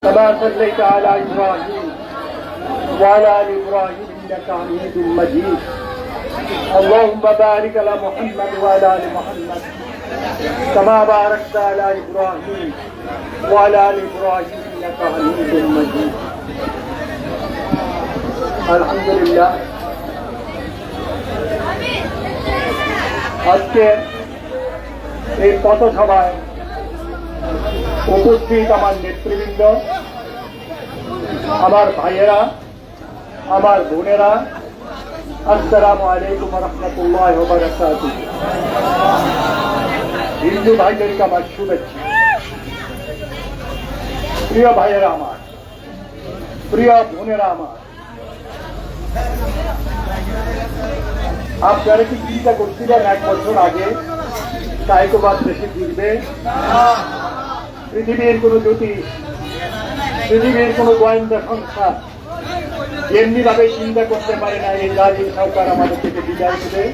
كما صليت على إبراهيم وعلى آل إبراهيم إنك حميد مجيد. اللهم بارك على محمد وعلى آل محمد كما باركت على إبراهيم وعلى آل إبراهيم إنك حميد مجيد. الحمد لله. আজকে এই পথসভায় উপস্থিত আমার নেতৃবৃন্দ, আমার ভাইয়েরা, আমার বোনেরা, আসসালামু আলাইকুম ওয়া রাহমাতুল্লাহি ওয়া বারাকাতুহু। হিন্দু ভাইদেরকে আমার শুভেচ্ছা। প্রিয় ভাইয়েরা আমার, প্রিয় বোনেরা আমার, আপনারা কি চিন্তা করছিলেন 1 বছর আগে সাইকোবাদ দেশে ফিরবে? পৃথিবীর কোন জ্যোতিষ, পৃথিবীর কোন গোয়েন্দা সংস্থা এমনি ভাবে চিন্তা করতে পারে না এই রাজীব সরকার আমাদের থেকে বিদায় দেবে,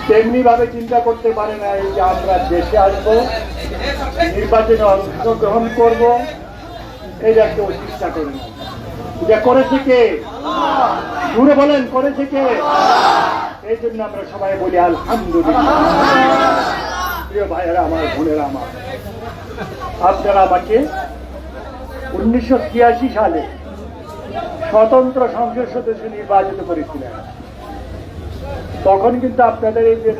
তেমনি ভাবে চিন্তা করতে পারে না এই যে আমরা দেশে আসবো, নির্বাচনে অংশগ্রহণ করব, এটা কেউ চেষ্টা করে না। এটা করেছে কে? জুড়ে বলেন, করেছে কে? এই জন্য আমরা সবাই বলি আলহামদুলিল্লাহ। প্রিয় ভাইয়েরা আমার, বোনেরা আমার, আপনারা আমাকে 1986 সালে স্বতন্ত্র সংসদ সদস্য নির্বাচিত করেছিলেন। তখন কিন্তু আপনাদের এই যে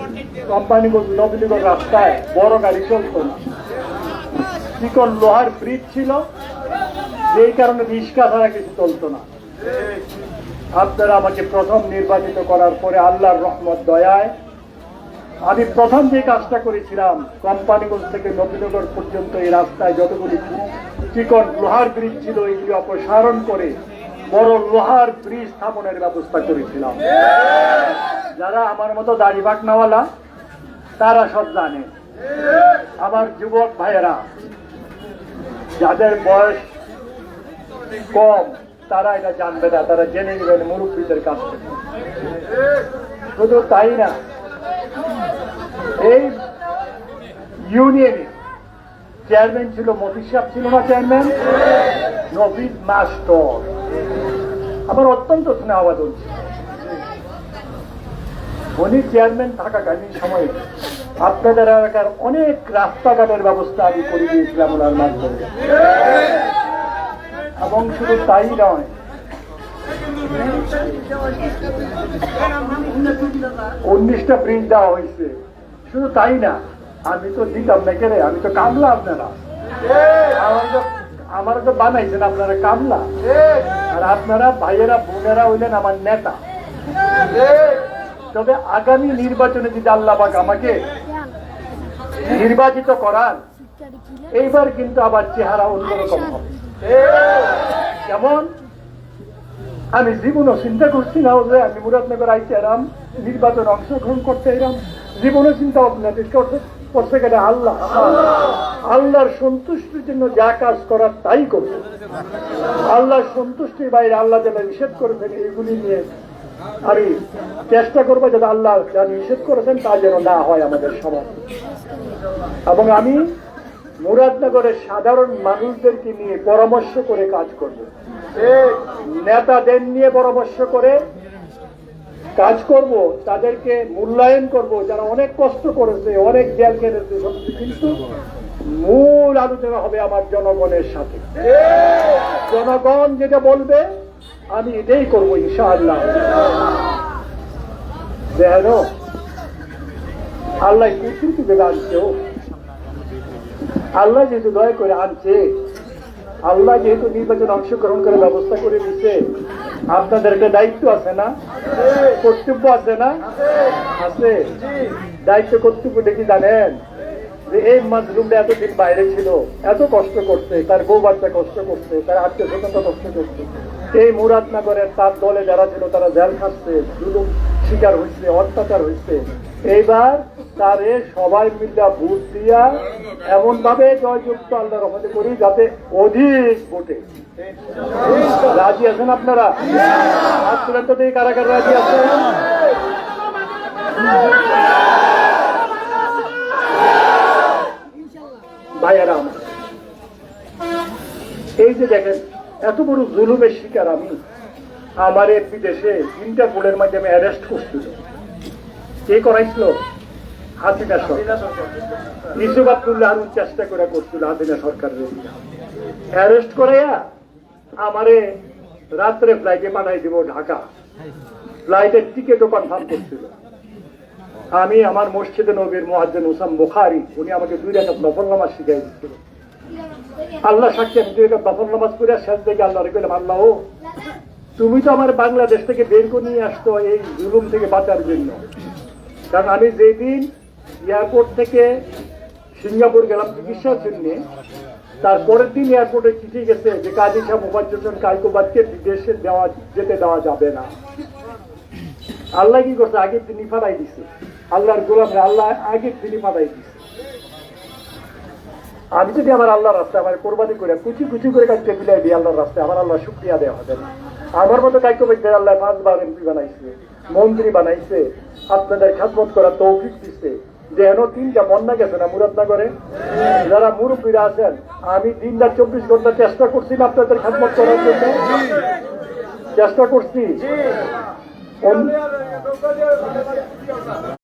কোম্পানিগঞ্জ নবীনগর রাস্তায় বড় গাড়ি চলত না, চিকন লোহার ব্রিজ ছিল, যেই কারণে রিক্সা ছাড়া কিছু চলত না। আপনারা আমাকে প্রথম নির্বাচিত করার পরে আল্লাহর রহমত দয়ায় আমি প্রথম যে কাজটা করেছিলাম, কোম্পানিগঞ্জ থেকে নবীনগর পর্যন্ত এই রাস্তায় যতগুলি চিকন লোহার ব্রিজ ছিল এগুলি অপসারণ করে বড় লোহার ব্রিজ স্থাপনের ব্যবস্থা করেছিলাম। যারা আমার মতো দাড়ি বাকনাওয়ালা তারা সব জানে। আমার যুবক ভাইয়েরা, যাদের বয়স কম তারা এটা জানবে না, তারা জেনে নেবেন মুরব্বীদের কাছ থেকে। শুধু তাই না, এই ইউনিয়নে চেয়ারম্যান ছিল মতির সাহেব, ছিল না চেয়ারম্যান? নবীদ মাস্টার আমার অত্যন্ত স্নেহবাদন ছিল। উনি চেয়ারম্যান থাকাকালীন সময়ে আপনাদের এলাকার অনেক রাস্তাঘাটের ব্যবস্থা আমি করে দিয়েছিলাম ওনার মাধ্যমে। এবং শুধু তাই নয়, 19টা ব্রিজ দেওয়া হয়েছে। শুধু তাই না, আমি তো দিতাম না কেন, আমি তো কামলা। আপনারা আমার তো বানাইছেন আপনারা কামলা, আর আপনারা ভাইয়েরা বোনেরা হইলেন আমার নেতা। তবে আগামী নির্বাচনে যদি আল্লাহ পাক আমাকে নির্বাচিত করান, এইবার কিন্তু আবার চেহারা অন্যরকম হবে। যেমন আমি জীবনও চিন্তা করছি না যে আমি মুরাদনগর আইতে এরাম নির্বাচনে অংশগ্রহণ করতে এরাম, জীবনও চিন্তা ভাবনা করতে গেলে আল্লাহর সন্তুষ্টির জন্য যা কাজ করার তাই করব। আল্লাহর সন্তুষ্টির বাইরে আল্লাহ যেটা নিষেধ করেছেন এগুলি নিয়ে আমি চেষ্টা করবো যাতে আল্লাহ যা নিষেধ করেছেন তা যেন না হয় আমাদের সমাজ। এবং আমি মুরাদনগরের সাধারণ মানুষদেরকে নিয়ে পরামর্শ করে কাজ করব, নেতাদের নিয়ে পরামর্শ করে কাজ করব, তাদেরকে মূল্যায়ন করব যারা অনেক কষ্ট করেছে, অনেক জেল কেটেছে, কিন্তু মূল আলোচনা হবে আমার জনগণের সাথে। জনগণ যেটা বলবে আমি এটাই করবো ইনশাআল্লাহ। দেখো আল্লাহ কিন্তু দেবে আনছে, আল্লাহ যেহেতু দয়া করে আনছে, আল্লাহ যেহেতু নির্বাচনে অংশগ্রহণ করে ব্যবস্থা করে দিচ্ছে, আপনাদের একটা দায়িত্ব আছে না, কর্তব্য আছে না? আছে। দায়িত্ব কর্তব্যটা কি জানেন? যে এই মাজলুমটা এতদিন বাইরে ছিল, এত কষ্ট করছে, তার বউ বাচ্চা কষ্ট করছে, তার আত্মীয় স্বজনরা কষ্ট করছে, এই মুরাদনগরের তার দলে যারা ছিল তারা জেল খাচ্ছে, জুলুম শিকার হয়েছে, অত্যাচার হয়েছে। এইবার তারে সবাই মিলে ভোট দিয়া এমন ভাবে জয়যুক্ত আল্লাহর রহমতে করি যাতে অধিক ভোটে। রাজি আছেন আপনারা? হাত তুলেন তো দেখি কারা কারা রাজি আছেন। ভাইয়ারা, এই যে দেখেন এত বড় জুলুমের শিকার আমি, আমার বিদেশে ইন্টারপোলের মাধ্যমে অ্যারেস্ট করছিল। কে করাইছিল? হাসিনা সরকার। ইউসুফ আব্দুল্লাহ চেষ্টা করে করছিল হাসিনা সরকারের অ্যারেস্ট করাইয়া আমারে রাত্রে ফ্লাইটে পাঠাই দিব ঢাকা। ফ্লাইটের টিকিটও কনফার্ম করছিল। আমি আমার মসজিদে নবীর মুয়াজ্জিন হুসাম বুখারী, উনি আমাকে 2 রাকাত নফল নামাজ শিখাই দিচ্ছিল। আল্লাহ সাক্ষী, আমি 2 রাকাত নফল নামাজ করে শেষ দিকে আল্লাহরে কইলাম, আল্লাহ তুমি তো আমার বাংলাদেশ থেকে বের করে নিয়ে আসতো এই জুলুম থেকে বাঁচার জন্য। কারণ আমি যেদিন এয়ারপোর্ট থেকে সিঙ্গাপুর গেলাম চিকিৎসার জন্য, তারপরের দিন এয়ারপোর্টে চিঠি গেছে যে কাজী শাহ মোফাজ্জল হোসেন কায়কোবাদকে বিদেশে যেতে দেওয়া যাবে না। আল্লাহ কি করছে? আগের দিনই ফাটাই দিছে। আল্লাহর গোলামরা আল্লাহ আগের দিনই ফাটাই দিছে। আমি যদি আমার আল্লাহর রাস্তায় আমার কোরবানি করে কুচি কুচি করে কাটতে বিলাই দিই আল্লাহর রাস্তায়, আমার আল্লাহ শুকরিয়া দেওয়া হবে না। আমার মতো কায়কোবাদকে আল্লাহ 5 বার এমপি বানাইছে, মন্ত্রী বানাইছে, আপনাদের খেদমত করার তৌফিক দিচ্ছে। যেন 3টা বন্যা গেছে না মুরাদনগরে, যারা মুরব্বীরা আছেন, আমি দিন রাত 24 ঘন্টা চেষ্টা করছি না আপনাদের খেদমত করার জন্য, চেষ্টা করছি।